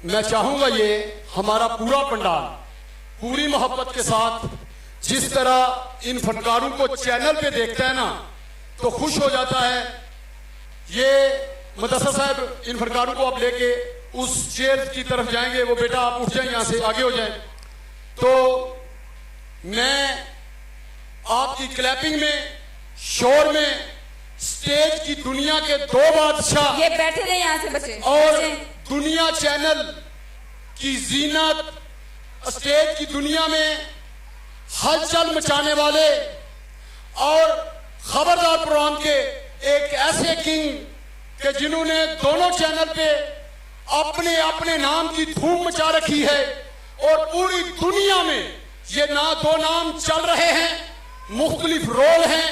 मैं चाहूंगा ये हमारा पूरा पंडाल पूरी मोहब्बत के साथ जिस तरह इन फनकारों को चैनल पे देखता है ना तो खुश हो जाता है। ये मदरसा साहब इन फनकारों को आप लेके उस चेयर की तरफ जाएंगे। वो बेटा आप उठ जाए, यहां से आगे हो जाए। तो मैं आपकी क्लैपिंग में, शोर में, स्टेज की दुनिया के दो बादशाह, ये बैठे रहे यहां से बच्चे, और दुनिया चैनल की जीनत, स्टेज की दुनिया में हलचल मचाने वाले और खबरदार प्रोग्राम के एक ऐसे किंग के जिन्होंने दोनों चैनल पे अपने अपने नाम की धूम मचा रखी है और पूरी दुनिया में ये दो नाम चल रहे हैं। मुख्तलिफ रोल हैं,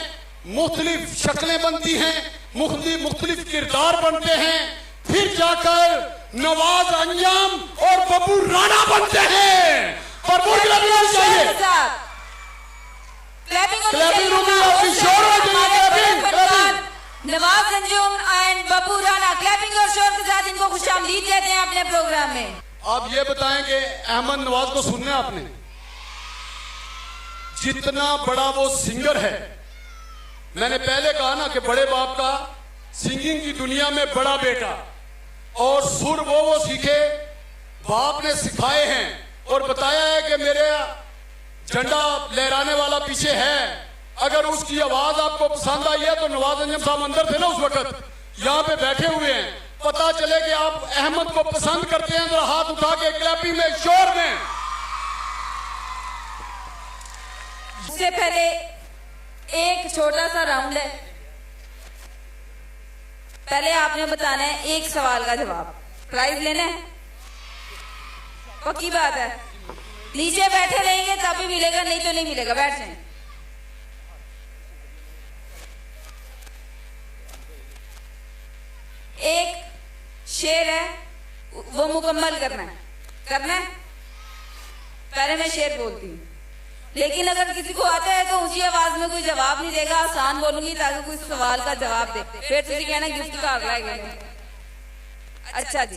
मुख्तलिफ शक्लें बनती हैं, मुख्तलिफ किरदार बनते हैं, फिर जाकर नवाज अंजाम और बब्बू राणा बनते हैं। पर चाहिए नवाज अंजुम एंड बब्बू राणा क्लैपिंग और शोर के साथ इनको खुशामदीद कहते हैं अपने प्रोग्राम में। आप ये बताएं कि अहमद नवाज को सुनना है आपने, जितना बड़ा वो सिंगर है। मैंने पहले कहा ना कि बड़े बाप का सिंगिंग की दुनिया में बड़ा बेटा, और सुर वो सीखे बाप ने सिखाए हैं और बताया है कि मेरे झंडा लहराने वाला पीछे है। अगर उसकी आवाज आपको पसंद आई है तो नवाज अंजम साहब अंदर थे ना उस वक्त, यहाँ पे बैठे हुए हैं। पता चले कि आप अहमद को पसंद करते हैं, जरा हाथ उठा के क्लैपिंग में, शोर में। इससे पहले एक छोटा सा राउंड है। पहले आपने बताना है एक सवाल का जवाब, प्राइज लेना है, पक्की बात है। नीचे बैठे रहेंगे तभी मिलेगा, नहीं तो नहीं मिलेगा। बैठ जाए। एक शेर है वो मुकम्मल करना है। पहले मैं शेर बोलती हूँ, लेकिन अगर किसी को आता है तो ऊंची आवाज में कोई जवाब नहीं देगा, आसान बोलूंगी ताकि कोई सवाल का जवाब दे। फिर तुझे कहना गिफ्ट का अगला गया। अच्छा जी।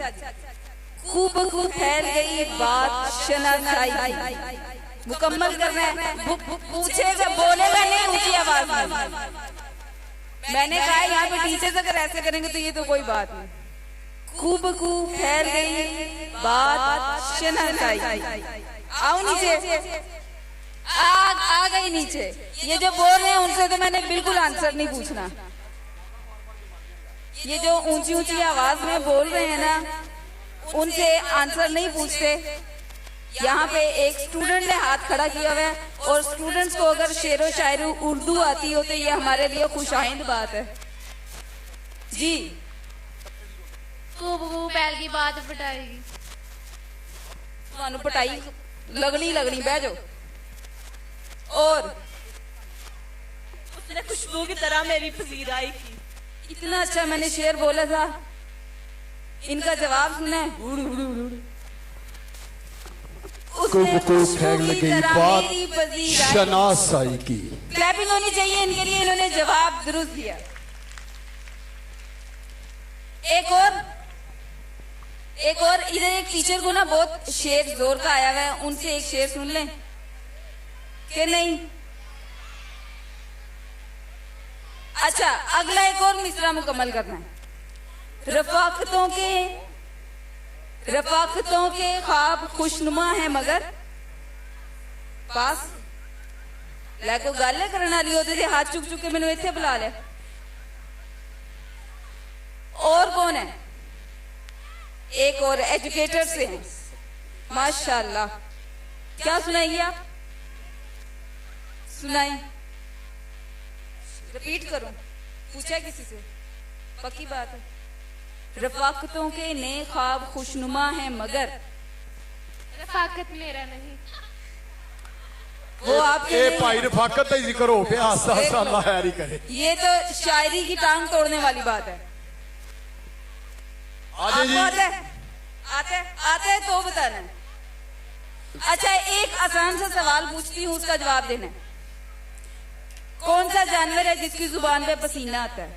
खूब खूब फैल गई बात शनासाई, मुकम्मल करना है। पूछेगा, बोलेगा नहीं ऊंची आवाज में। मैंने कहा यहाँ पे टीचर्स अगर ऐसे करेंगे तो ये तो कोई बात नहीं। खूब खूब फैल गई बात शनासाई। आओ नीचे, आ गई नीचे। ये जो बोल रहे हैं उनसे तो मैंने बिल्कुल आंसर नहीं पूछना। ये जो ऊंची ऊंची आवाज में बोल रहे हैं ना, उनसे आंसर नहीं पूछते। यहाँ पे एक स्टूडेंट ने हाथ खड़ा किया हुआ है, और स्टूडेंट्स को अगर शेरो शायरी उर्दू आती हो तो ये हमारे लिए खुशाइंद बात है जी। खूब बैल की बात पटाएगी, ਤੁਹਾਨੂੰ पटाई लगनी बह जाओ। और उसने खुशबू की तरह मेरी पसीर आई थी। इतना अच्छा मैंने शेर बोला था, इनका जवाब सुना है। शनासाई की क्लैपिंग होनी चाहिए इनके लिए, इन्होंने जवाब दुरुस्त दिया। एक और इधर एक टीचर को ना बहुत शेर जोर का आया हुआ है, उनसे एक शेर सुन लें कि नहीं? अच्छा, अगला एक और मिसरा मुकम्मल करना है। रफाकतों के ख्वाब खुशनुमा है मगर पास लैको गाले करने वाली होते थे, हाथ चुक चुक के मैंने इतने बुला लिया। और कौन है? एक और एजुकेटर से हैं माशाल्लाह। क्या सुनाएंगे आप? सुनाए, रिपीट करूं? पूछा किसी से? पक्की बात है। रफाकतों के नए ख्वाब खुशनुमा है मगर रफाकत मेरा नहीं, वो आपके भाई रफाकत ही जिक्र हो गया। अल्लाह खैर करे। ये तो शायरी की टांग तोड़ने वाली बात है। आते है तो बताना। अच्छा, एक आसान सा सवाल पूछती हूँ, उसका जवाब देना है। कौन सा जानवर है जिसकी जुबान पे पसीना आता है?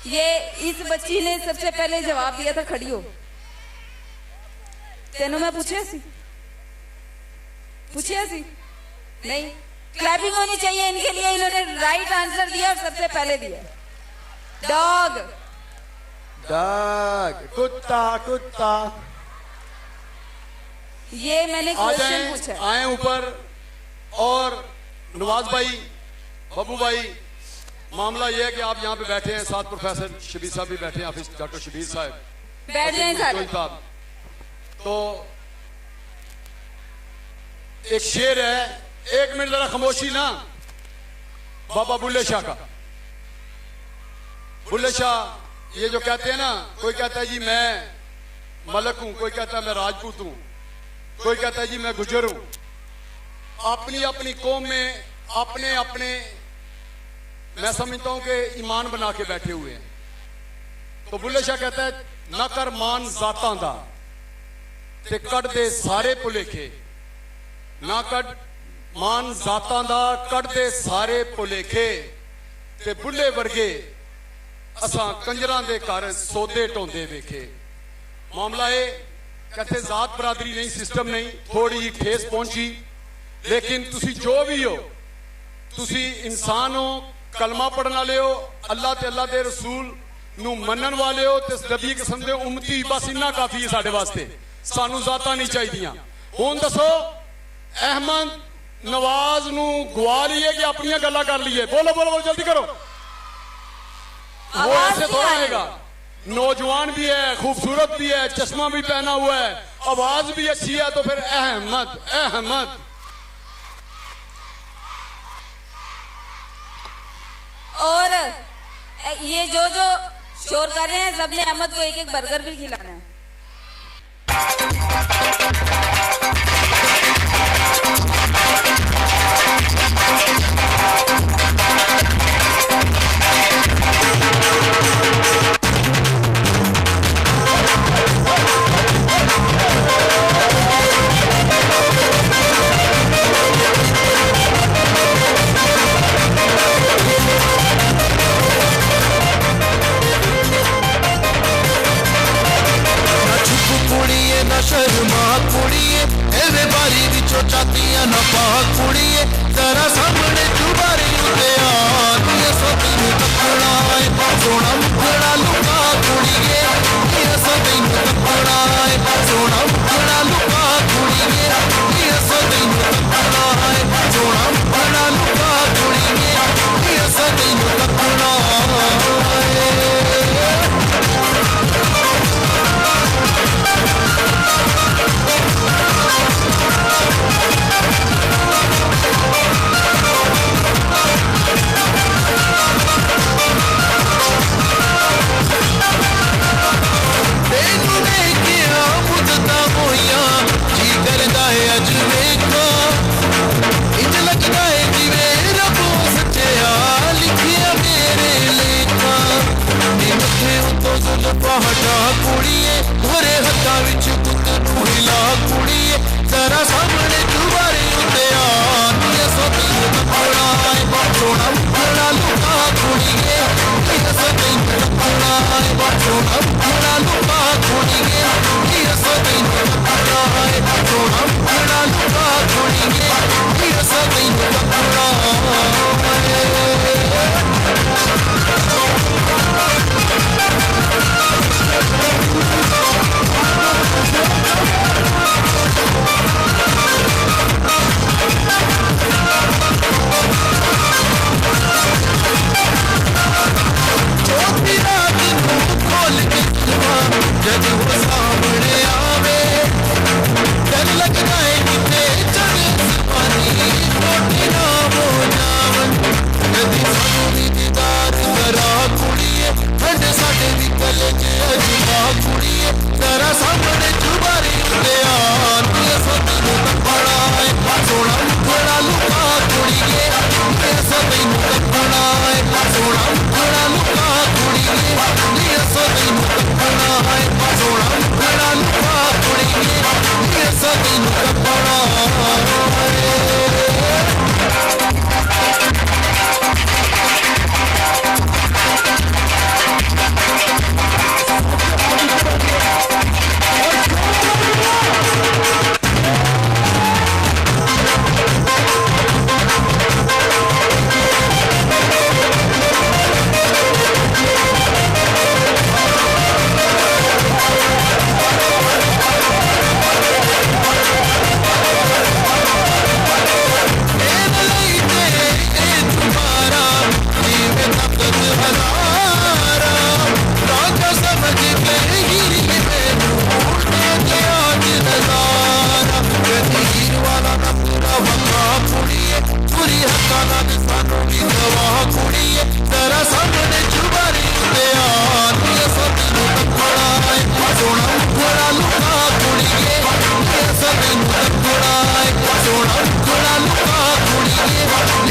ये इस बच्ची ने सबसे पहले जवाब दिया था खड़ी हो। तेनों मैं पूछे सी नहीं, क्लैपिंग होनी चाहिए इनके लिए, इन्होंने राइट आंसर दिया और सबसे पहले दिया। डॉग डॉग, कुत्ता कुत्ता। ये मैंने क्वेश्चन पूछा। आए ऊपर। और नवाज भाई, बब्बू भाई, मामला यह है कि आप यहाँ पे बैठे हैं, साथ प्रोफेसर शबीर साहब भी बैठे हैं, ऑफिस डॉक्टर शबीर साहब बैठ जाएं सारे। तो एक शेर है, एक मिनट जरा खामोशी ना, बाबा बुल्ले शाह का। बुल्ले शाह ये जो कहते हैं ना, कोई कहता है जी मैं मलक हूं, कोई कहता है मैं राजपूत हूं, कोई कहता है जी मैं गुजर हूं। अपनी अपनी कौम में अपने अपने मैं समझता हूं कि ईमान बना के बैठे हुए हैं। तो बुल्ले शाह कहता है ना कर मान जातां दा ते कट दे सारे भुलेखे, ना कट मान जातां दा कट दे सारे भुलेखे, ते बुल्ले वर्गे असां कंजरां दे घर सौदे ढोंदे वेखे। मामला है कहते जात बरादरी नहीं, सिस्टम नहीं, थोड़ी जी ठेस पहुंची, लेकिन तुसी जो भी हो, तुसी इंसान हो, कलमा पढ़ने वाले हो, अल्लाह ते अल्लाह दे रसूल नू मनन वाले हो, ते नबी किस्म दे उम्मती, बस इन्ना काफी है साडे वास्ते, सानू जातां नहीं चाहिदियां। हुण दसो अहमद नवाज नू गवा लिए कि अपनी गल्लां कर लिए? बोलो बोलो बोलो, जल्दी करो। वो ऐसे थोड़ा आएगा। नौजवान भी है, खूबसूरत भी है, चश्मा भी पहना हुआ है, आवाज भी अच्छी है, तो फिर अहमद अहमद। और ये जो जो शोर कर रहे हैं, सबने अहमद को एक एक बर्गर भी खिलाना है। शर्मा कुड़िए एवे बारी विचों चातियां ना पा कुड़िए, जरा सामने जुबारी उते आ दिया सभी नू तकड़ा है, सोना मुखड़ा लुका कुड़िए, दिया सभी नू तकड़ा है, सोना मुखड़ा लुका कुड़िए, दिया सभी नू तकड़ा है, सोना मुखड़ा लुका कुड़िए, दिया सभी नू तकड़ा है। हटा कुड़िए भरे हत्था विच पुत नू हिला कुड़िए, जरा सामने जुबारी उते आ दिया सभी नू तकड़ा है, सोना मुखड़ा लुका कुड़िए, दिया सभी नू तकड़ा है, सोना मुखड़ा लुका कुड़िए, दिया सभी नू तकड़ा है, सोना मुखड़ा लुका कुड़िए, दिया सभी नू तकड़ा जब वो सामने आवे डर लगता है कितने चढ़े सिपाही मोटी ना हो जावन, यदि सानू दीदार करा कुड़िए, ठंड साडे दी कलेज अजमा कुड़िए, जरा सामने जुबारी उते आ दिया सभी नू तकड़ा है, सोना मुखड़ा लुका कुड़िए, दिया सभी नू तकड़ा है, सोना मुखड़ा लुका कुड़िए, दिया सभी नू तकड़ा है, सोना मुखड़ा लुका कुड़िए, दिया सभी नू तकड़ा है। गाना दे सानू भी गवाह कुड़िए तेरा सामने जुबारी ते आन ये सतनु तखड़ा है सोना मुखड़ा लुका कुड़िए ये सतनु तखड़ा है सोना मुखड़ा लुका कुड़िए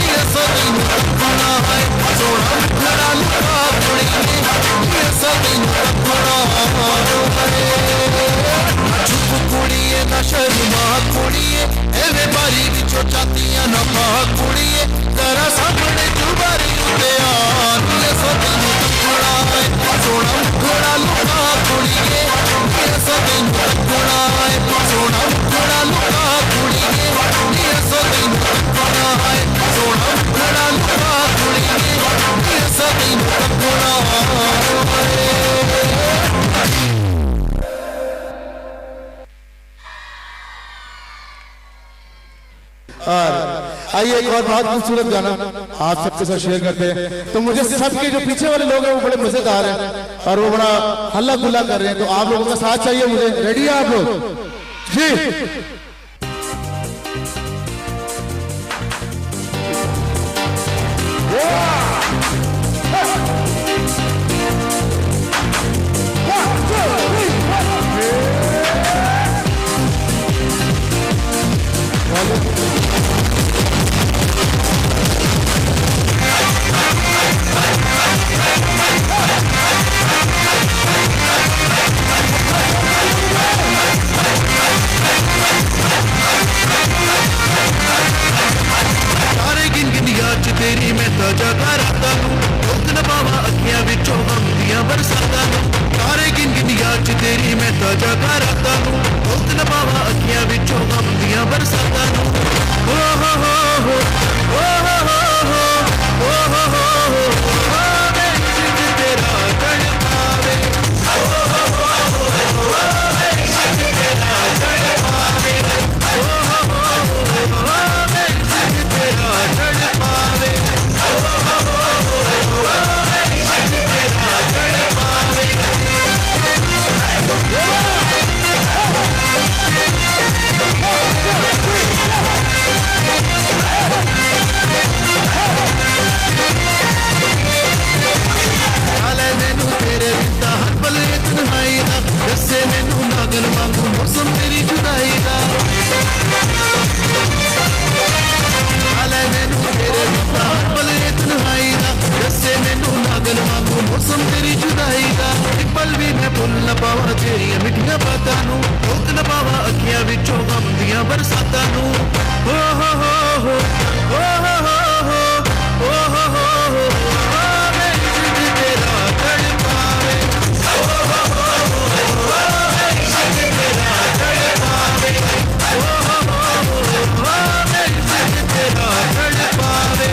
ये सतनु तखड़ा है सोना मुखड़ा लुका कुड़िए ये सतनु तखड़ा है चुप कुड़िए ना शर्मा कुड़िए एवे बारी विचों जातियां ना पा कुड़िए तेरा सामने जुबारी ते आन ये सतनु तखड़ा है सोना मुखड़ा लुका कुड़िए ये सतनु तखड़ा है सोना मुखड़ा लुका कुड़िए ये सतनु तखड़ा है सोना मुखड़ा लुका कुड़िए ये सतनु तखड़ा है। और आइए एक और बहुत खूबसूरत गाना आप सबके साथ शेयर करते हैं। तो मुझे सबके जो पीछे वाले लोग हैं वो बड़े मजेदार हैं और वो बड़ा हल्ला गुल्ला कर रहे हैं, तो आप लोगों का साथ चाहिए मुझे। रेडी है आप लोग? जी तेरी मैं ताजा कराता हूँ रोक न पावा अखियां विचों गम दियां बरसाता हूँ सारे गिन गिन याद तेरी मैं ताजा कराता हूँ रोक न पावा अखियां विचों गम दियां बरसाता हूँ ओ हो हो हो ओ हो हो हो ओ हो हो मेरी जिंद तेरा तड़पावे ओ हो हो मेरी जिंद तेरा तड़पावे ओ हो हो मेरी जिंद तेरा तड़पावे मौसम तेरी जुदाई का मौसम तेरी जुदाई का एक पल भी मैं भुल न पावा तेरी मिठिया बातां नूं रोक न पावा अखियां विचों गम दियां बरसातां नूं हो हो हो हो हो हो हो हो हो हो हो मेरी जिंद तेरा तड़पावे हो हो हो हो मेरी जिंद तेरा तड़पावे हो हो हो मेरी जिंद तेरा तड़पावे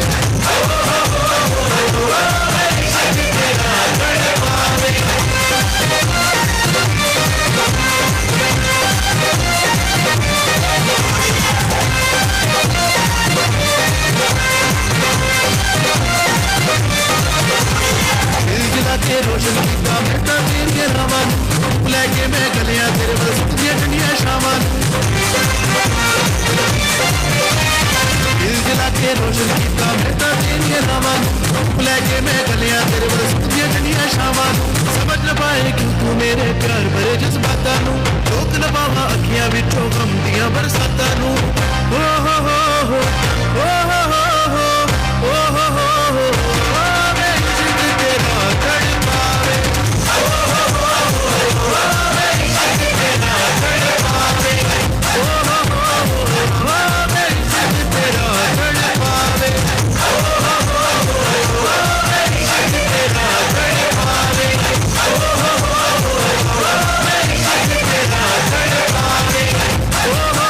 हो हो हो मेरी जिंद तेरा तड़पावे। के रोशन किया बेटा तेरी रावण लैके मैं गलियां तेरे वाल सुखदियां ठंडियां शामां दिल जला के रोशन किया बेटा तेरी रावण लैके मैं गलियां तेरे वाल सुखदियां ठंडियां शामां समझ न पाए क्यों तू मेरे प्यार भरे जज्बातां नूं रोक न पावा अखियां विचों गम दियां बरसातां नूं हो हो हो हो हो हो हो हो हो हो हो मेरी जिंद तेरा तड़पावे हो हो हो हो मेरी जिंद तेरा तड़पावे हो हो हो मेरी जिंद तेरा तड़पावे हो हो हो मेरी जिंद तेरा तड़पावे हो हो हो मेरी जिंद तेरा तड़पावे हो हो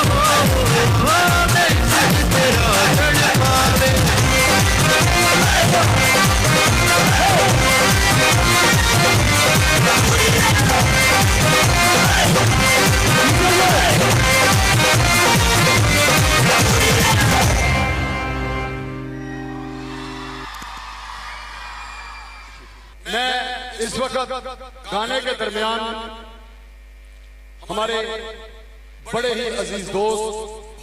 हो मेरी जिंद तेरा तड़पावे। मैं इस वक्त गाने के दरमियान हमारे बड़े ही अजीज दोस्त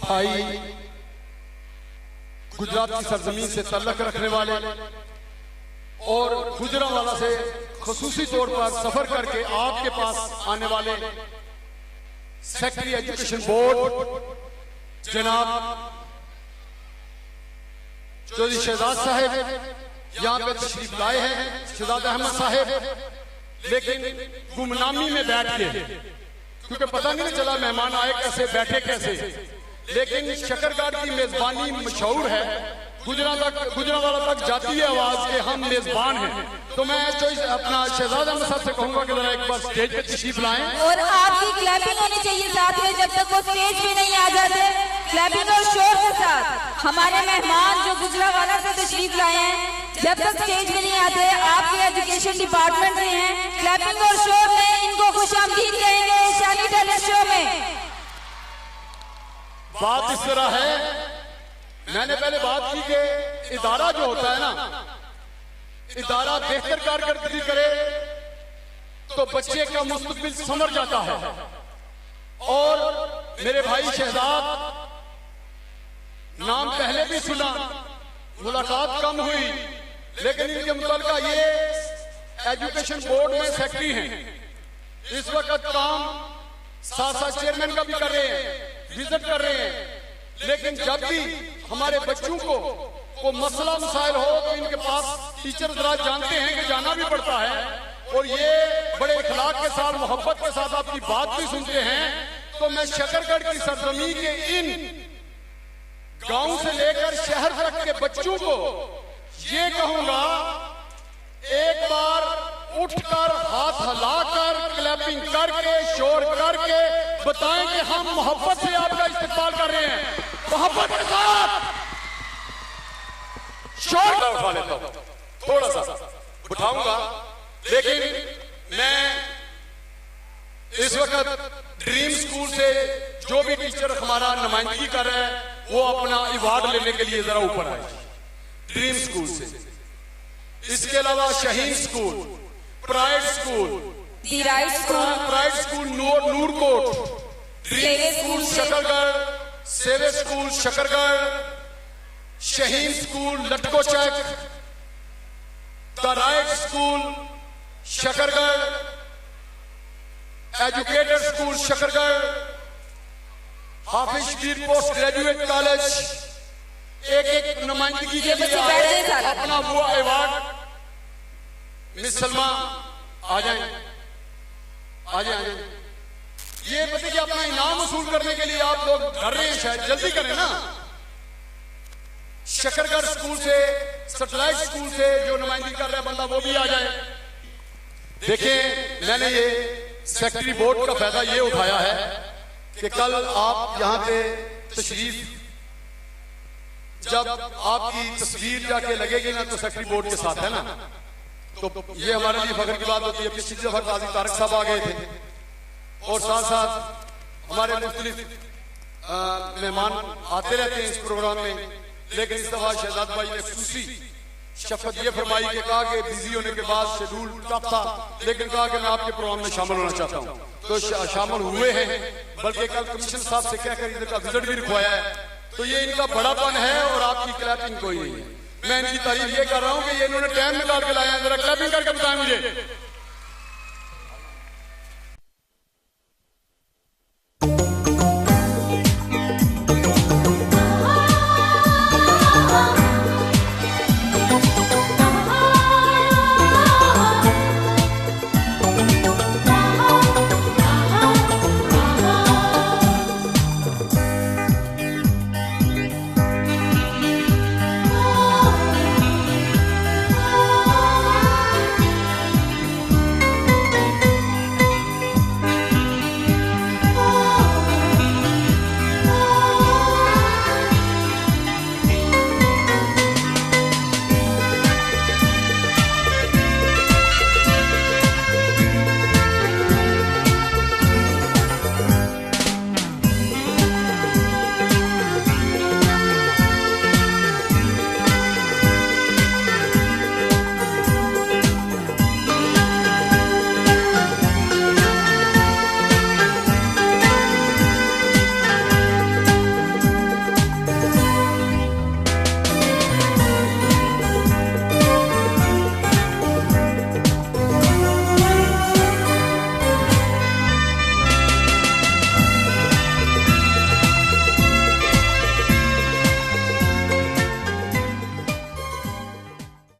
भाई गुजरात की सरजमीन से तल्लक रखने वाले और गुजरांवाला से खुसूसी तौर पर सफर करके आपके पास आने वाले सेक्रेटरी एजुकेशन बोर्ड जनाब चौधरी शहजाद साहब यहाँ पे तशरीफ लाए हैं, शहजाद अहमद साहब, लेकिन गुमनामी में बैठ के, क्योंकि पता नहीं चला मेहमान आए कैसे, बैठे कैसे, लेकिन शकरगार्ड की मेजबानी मशहूर है, गुजरांवाला तक जाती है आवाज के हम मेजबान हैं। तो मैं अपना शहजाद अहमद साहब से कहूंगा कि जरा एक बार स्टेज पे तशरीफ लाएं और आपकी क्लैपिंग होनी चाहिए साथ में, जब तक वो स्टेज पे नहीं आ जाते, क्लैपिंग और शोर के साथ। हमारे मेहमान जो गुजरांवाला से तशरीफ लाए हैं, जब तक स्टेज पे नहीं आते, आपके एजुकेशन डिपार्टमेंट से हैं, क्लैपिंग और शोर में इनको खुशामदीद कहेंगे शानी टैलेंट शो में। बात इस तरह है, मैंने पहले बात की कि इदारा जो होता है ना, इदारा बेहतर कारकर्दगी करे तो बच्चे का मुस्तकबिल संवर जाता है। और मेरे भाई शहजाद, नाम पहले भी सुना, मुलाकात कम हुई, लेकिन इनके मुताल्लिका ये एजुकेशन बोर्ड में सेक्रेटरी हैं। इस वक्त काम साथ साथ चेयरमैन का भी कर रहे हैं, विजिट कर रहे हैं, लेकिन जब भी हमारे बच्चों को मसला मसाइल हो तो इनके पास टीचर जरा जानते हैं कि जाना भी पड़ता है, और ये बड़े इखलाक के साथ, मोहब्बत के साथ आपकी बात भी सुनते हैं। तो मैं शकरगढ़ की सरजमी के इन गांव से लेकर शहर तक के बच्चों को ये कहूंगा, एक बार उठकर हाथ हिलाकर क्लैपिंग करके शोर करके बताएं कि हम मोहब्बत से आपका इस्तेमाल कर रहे हैं, मोहब्बत के साथ शोर का उठा लेता हूं, थोड़ा सा उठाऊंगा। लेकिन मैं इस वक्त ड्रीम स्कूल से जो भी टीचर हमारा नुमाइंदगी कर रहा है वो अपना अवार्ड लेने के लिए जरा ऊपर आए, ड्रीम स्कूल से। इसके अलावा Shaheen school, pride school, pride school Noorkot, dream school Shakargarh, सेवे school Shakargarh, Shaheen school Latkochak, the right school Shakargarh, educator school Shakargarh, Hafiz Sheer post graduate college, एक नुमाइंदगी के लिए अपना वो अवार्ड। मिस सलमा आ जाए, आ जाए। ये पता कि अपना इनाम वसूल करने के लिए आप लोग डर रहे हैं, शायद जल्दी करें ना। शकरगढ़ स्कूल से, सैटेलाइट स्कूल से जो नुमाइंदगी कर रहा है बंदा वो भी आ जाए। देखिए, मैंने ये सेक्रेटरी बोर्ड का फायदा ये उठाया है कि कल आप यहाँ पे तशरीफ, जब आपकी तस्वीर जाके लगेगी ना तो सेक्रेटरी बोर्ड के साथ है ना, तो ये हमारे लिए फख्र की बात होती है। पिछली दफा काजी तारक साहब आ गए थे और साथ साथ हमारे मुख्तलिफ मेहमान आते रहते हैं इस प्रोग्राम में, लेकिन इस दफा शहजाद भाई ने खुसूसी शफकत ये फरमाई कि कहा कि बिजी होने के बाद शेड्यूल टफ था, लेकिन कहा कि मैं आपके प्रोग्राम में शामिल होना चाहता हूँ, तो शामिल हुए हैं। बल्कि कल कमिश्नर साहब से कहकर इधर का विजिट भी रखवाया है। तो ये इनका बड़ापन है और आपकी क्लैपिंग कोई नहीं है। मैं इनकी तारीफ ये कर रहा हूँ कि ये इन्होंने टाइम निकाल के लाया है। जरा क्लैपिंग करके बताएं मुझे।